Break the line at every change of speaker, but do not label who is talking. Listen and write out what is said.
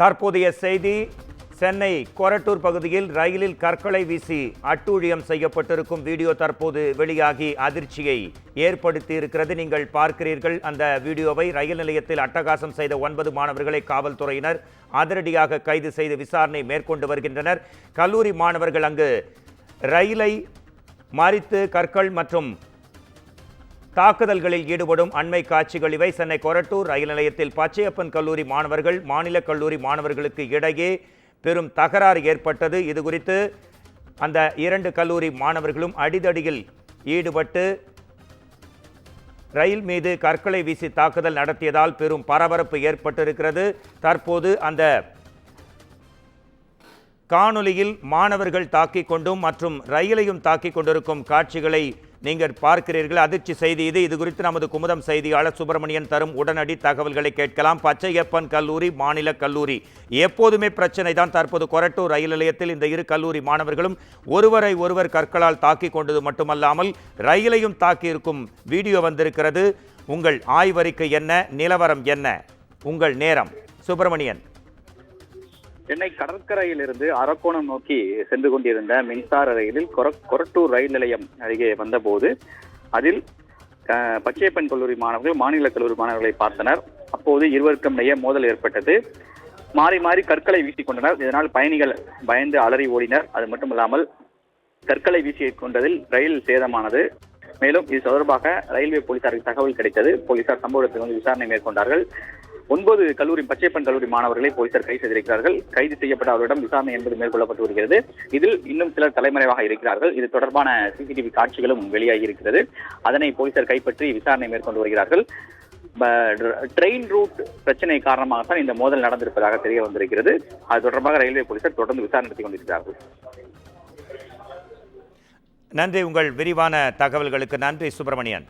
தற்போதைய செய்தி சென்னை கொரட்டூர் பகுதியில் ரயிலில் கற்களை வீசி அட்டூழியம் செய்யப்பட்டிருக்கும் வீடியோ தற்போது வெளியாகி அதிர்ச்சியை ஏற்படுத்தி இருக்கிறது. நீங்கள் பார்க்கிறீர்கள் அந்த வீடியோவை. ரயில் நிலையத்தில் அட்டகாசம் செய்த 9 மாணவர்களை காவல்துறையினர் அதிரடியாக கைது செய்து விசாரணை மேற்கொண்டு வருகின்றனர். கல்லூரி மாணவர்கள் அங்கு ரயிலை மறித்து கற்கள் மற்றும் தாக்குதல்களில் ஈடுபடும் அண்மை காட்சிகள் இவை. சென்னை கொரட்டூர் ரயில் நிலையத்தில் பச்சையப்பன் கல்லூரி மாணவர்கள் மாநில கல்லூரி மாணவர்களுக்கு இடையே பெரும் தகராறு ஏற்பட்டது. இது குறித்து அந்த 2 கல்லூரி மாணவர்களும் அடிதடியில் ஈடுபட்டு ரயில் மீது கற்களை வீசி தாக்குதல் நடத்தியதால் பெரும் பரபரப்பு ஏற்பட்டிருக்கிறது. தற்போது அந்த காணொலியில் மாணவர்கள் தாக்கிக் கொண்டும் மற்றும் ரயிலையும் தாக்கிக் கொண்டிருக்கும் காட்சிகளை நீங்கள் பார்க்கிறீர்கள். அதிர்ச்சி செய்தி இது குறித்து நமது குமுதம் செய்தியாளர் சுப்பிரமணியன் தரும் உடனடி தகவல்களை கேட்கலாம். பச்சையப்பன் கல்லூரி மாநில கல்லூரி எப்போதுமே பிரச்சனை தான். தற்போது கொரட்டூர் ரயில் நிலையத்தில் இந்த 2 கல்லூரி மாணவர்களும் ஒருவரை ஒருவர் கற்களால் தாக்கிக் கொண்டது மட்டுமல்லாமல் ரயிலையும் தாக்கியிருக்கும் வீடியோ வந்திருக்கிறது. உங்கள் ஆய்வறிக்கை என்ன, நிலவரம் என்ன, உங்கள் நேரம் சுப்பிரமணியன்?
சென்னை கடற்கரையிலிருந்து அரக்கோணம் நோக்கி சென்று கொண்டிருந்த மின்சார ரயிலில் கொரட்டூர் ரயில் நிலையம் அருகே வந்தபோது அதில் பச்சையப்பன் கல்லூரி மாணவர்கள் மாநில கல்லூரி மாணவர்களை பார்த்தனர். அப்போது இருவருக்கும் இடையே மோதல் ஏற்பட்டது. மாறி மாறி கற்களை வீசிக் கொண்டனர். இதனால் பயணிகள் பயந்து அலறி ஓடினர். அது மட்டுமல்லாமல் கற்களை வீசி கொண்டதில் ரயில் சேதமானது. மேலும் இது தொடர்பாக ரயில்வே போலீசாருக்கு தகவல் கிடைத்தது. போலீசார் சம்பவத்தில் வந்து விசாரணை மேற்கொண்டார்கள். 9 கல்லூரி பச்சையப்பன் கல்லூரி மாணவர்களை போலீசார் கைது செய்திருக்கிறார்கள். கைது செய்யப்பட்ட அவரிடம் விசாரணை என்பது மேற்கொள்ளப்பட்டு வருகிறது. இதில் இன்னும் சிலர் தலைமறைவாக இருக்கிறார்கள். இது தொடர்பான சிசிடிவி காட்சிகளும் வெளியாகி இருக்கிறது. அதனை போலீசார் கைப்பற்றி விசாரணை மேற்கொண்டு வருகிறார்கள். ட்ரெயின் ரூட் பிரச்சனை காரணமாகத்தான் இந்த மோதல் நடந்திருப்பதாக தெரிய வந்திருக்கிறது. அது தொடர்பாக ரயில்வே போலீசார் தொடர்ந்து விசாரணை நடத்தி கொண்டிருக்கிறார்கள்.
நன்றி. உங்கள் விரிவான தகவல்களுக்கு நன்றி சுப்பிரமணியன்.